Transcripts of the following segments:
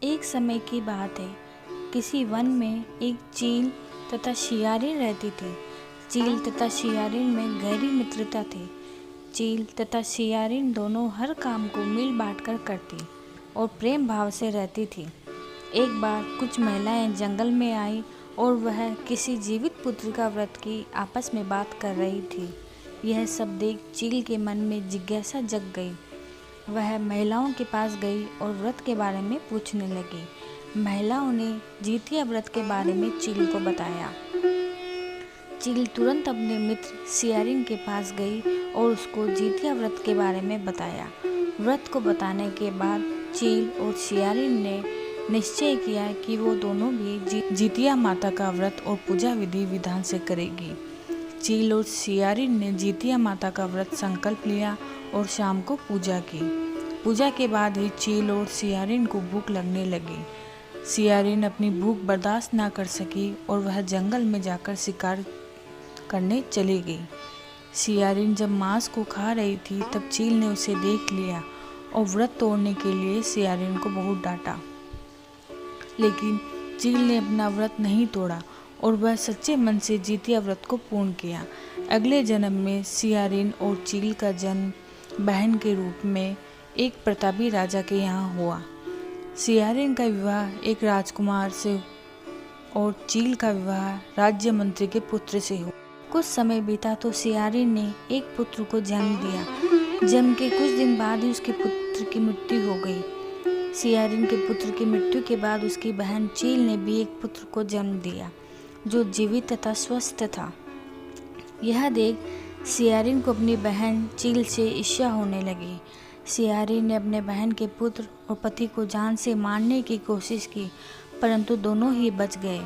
एक समय की बात है। किसी वन में एक चील तथा शियारिन रहती थी। चील तथा शियारिन में गहरी मित्रता थी। चील तथा शियारिन दोनों हर काम को मिल बांट कर करती और प्रेम भाव से रहती थी। एक बार कुछ महिलाएं जंगल में आई और वह किसी जीवित पुत्र का व्रत की आपस में बात कर रही थी। यह सब देख चील के मन में जिज्ञासा जग गई। वह महिलाओं के पास गई और व्रत के बारे में पूछने लगी। महिलाओं ने जितिया व्रत के बारे में चील को बताया। चील तुरंत अपने मित्र शियारिन के पास गई और उसको जितिया व्रत के बारे में बताया। व्रत को बताने के बाद चील और शियारिन ने निश्चय किया कि वो दोनों भी जितिया माता का व्रत और पूजा विधि विधान से करेगी। चील और शियारिन ने जितिया माता का व्रत संकल्प लिया और शाम को पूजा की। पूजा के बाद ही चील और शियारिन को भूख लगने लगी। शियारिन अपनी भूख बर्दाश्त ना कर सकी और वह जंगल में जाकर शिकार करने चली गई। शियारिन जब मांस को खा रही थी तब चील ने उसे देख लिया और व्रत तोड़ने के लिए शियारिन को बहुत डांटा। लेकिन चील ने अपना व्रत नहीं तोड़ा और वह सच्चे मन से जितिया व्रत को पूर्ण किया। अगले जन्म में शियारिन और चील का जन्म बहन के रूप में एक प्रतापी राजा के यहाँ हुआ। शियारिन का विवाह एक राजकुमार से और चील का विवाह राज्य मंत्री के पुत्र से हुआ। कुछ समय बीता तो शियारिन ने एक पुत्र को जन्म दिया। जन्म के कुछ दिन बाद ही उसके पुत्र की मृत्यु हो गई। शियारिन के पुत्र की मृत्यु के बाद उसकी बहन चील ने भी एक पुत्र को जन्म दिया जो जीवित तथा स्वस्थ था। यह देख शियारिन को अपनी बहन चील से ईर्ष्या होने लगी। शियारिन ने अपने बहन के पुत्र और पति को जान से मारने की कोशिश की, परंतु दोनों ही बच गए।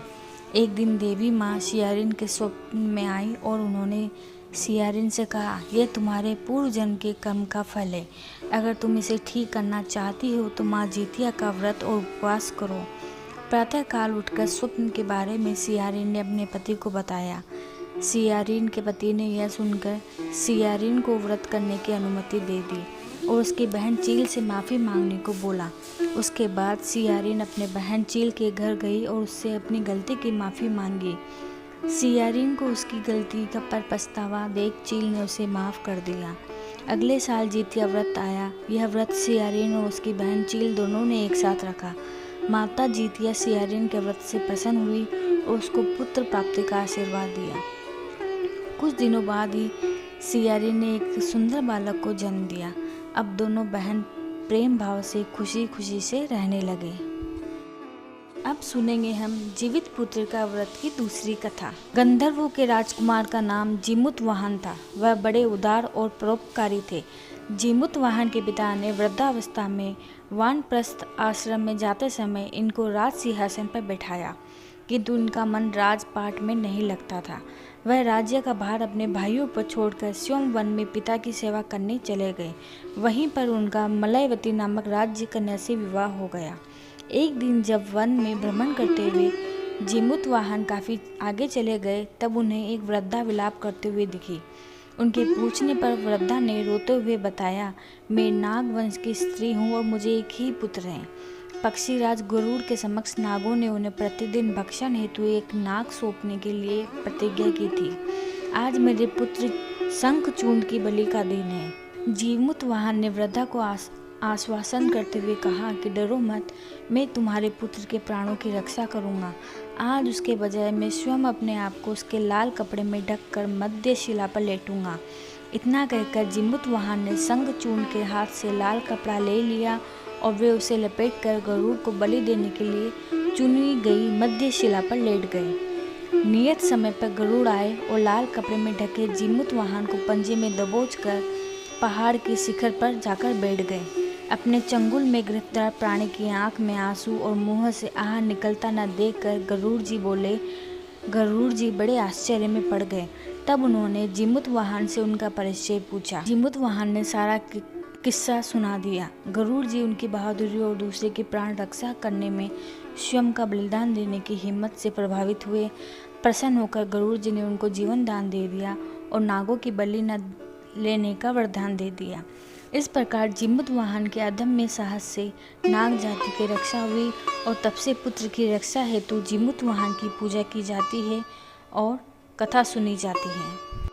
एक दिन देवी माँ शियारिन के स्वप्न में आई और उन्होंने शियारिन से कहा, यह तुम्हारे पूर्व जन्म के कर्म का फल है। अगर तुम इसे ठीक करना चाहती हो तो माँ जितिया का व्रत और उपवास करो। प्रातःकाल उठकर स्वप्न के बारे में शियारिन ने अपने पति को बताया। शियारिन के पति ने यह सुनकर शियारिन को व्रत करने की अनुमति दे दी और उसकी बहन चील से माफ़ी मांगने को बोला। उसके बाद शियारिन अपने बहन चील के घर गई और उससे अपनी गलती की माफ़ी मांगी। शियारिन को उसकी गलती का पर पछतावा देख चील ने उसे माफ़ कर दिया। अगले साल जितिया व्रत आया। यह व्रत शियारिन और उसकी बहन चील दोनों ने एक साथ रखा। माता जितिया शियारिन के व्रत से प्रसन्न हुई और उसको पुत्र प्राप्ति का आशीर्वाद दिया। कुछ दिनों बाद ही शियारिन ने एक सुंदर बालक को जन्म दिया। अब दोनों बहन प्रेम भाव से खुशी खुशी से रहने लगे। अब सुनेंगे हम जीवित पुत्र का व्रत की दूसरी कथा। गंधर्वों के राजकुमार का नाम जीमुतवाहन था। वह बड़े उदार और परोपकारी थे। जीमुतवाहन के पिता ने वृद्धावस्था में वानप्रस्थ आश्रम में जाते समय इनको राज सिंहासन पर बैठाया, किंतु इनका मन राजपाट में नहीं लगता था। वह राज्य का भार अपने भाइयों पर छोड़कर स्वयं वन में पिता की सेवा करने चले गए। वहीं पर उनका मलयवती नामक राज्य कन्या से विवाह हो गया। एक दिन जब वन में भ्रमण करते हुए जीमुतवाहन काफ़ी आगे चले गए तब उन्हें एक वृद्धा विलाप करते हुए दिखी। उनके पूछने पर वृद्धा ने रोते हुए बताया, मैं नाग वंश की स्त्री हूँ और मुझे एक ही पुत्र है। पक्षीराज गरुड़ के समक्ष नागों ने उन्हें प्रतिदिन भक्षण हेतु एक नाग सौंपने के लिए प्रतिज्ञा की थी। आज मेरे पुत्र शंखचूर्ण की बलि का दिन है। जीमुतवाहन ने वृद्धा को आश्वासन करते हुए कहा कि डरो मत, मैं तुम्हारे पुत्र के प्राणों की रक्षा करूंगा। आज उसके बजाय मैं स्वयं अपने आप को उसके लाल कपड़े में ढककर मध्य शिला पर लेटूंगा। इतना कहकर जीमुतवाहन ने शंखचूर्ण के हाथ से लाल कपड़ा ले लिया और वे उसे लपेटकर गरुड़ को बलि देने के लिए चुनी गई मध्य शिला पर लेट गए। नियत समय पर गरुड़ आए और लाल कपड़े में ढके जीमुतवाहन को पंजे में दबोचकर पहाड़ की शिखर पर जाकर बैठ गए। अपने चंगुल में गिरफ्तार प्राणी की आंख में आंसू और मुंह से आह निकलता न देखकर गरुड़ जी बोले। गरुड़ जी बड़े आश्चर्य में पड़ गए। तब उन्होंने जीमुतवाहन से उनका परिचय पूछा। जीमुतवाहन ने सारा किस्सा सुना दिया। गरुड़ जी उनकी बहादुरी और दूसरे की प्राण रक्षा करने में स्वयं का बलिदान देने की हिम्मत से प्रभावित हुए। प्रसन्न होकर गरुड़ जी ने उनको जीवन दान दे दिया और नागों की बलि न लेने का वरदान दे दिया। इस प्रकार जिमुतवाहन के अदम्य साहस से नाग जाति की रक्षा हुई और तब से पुत्र की रक्षा हेतु जिमुतवाहन की पूजा की जाती है और कथा सुनी जाती है।